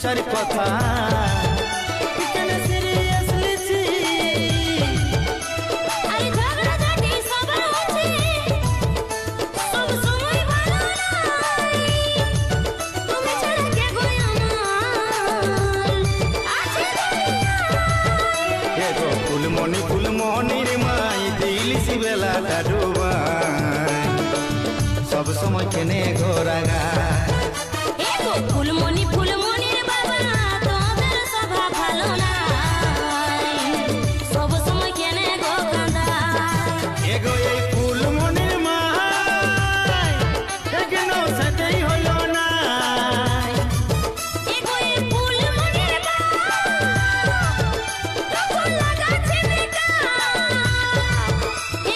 সংসার কথা ফুলমণি ফুলমণির মাই দিলিসি বেলাটা ডুবাই সব সময় কেনে ঘোরা গায় ফুলমণি ফুলমণির বাবা তোদের সভা ভালো নাই সব সময় কেনে গো কাঁদায় এগো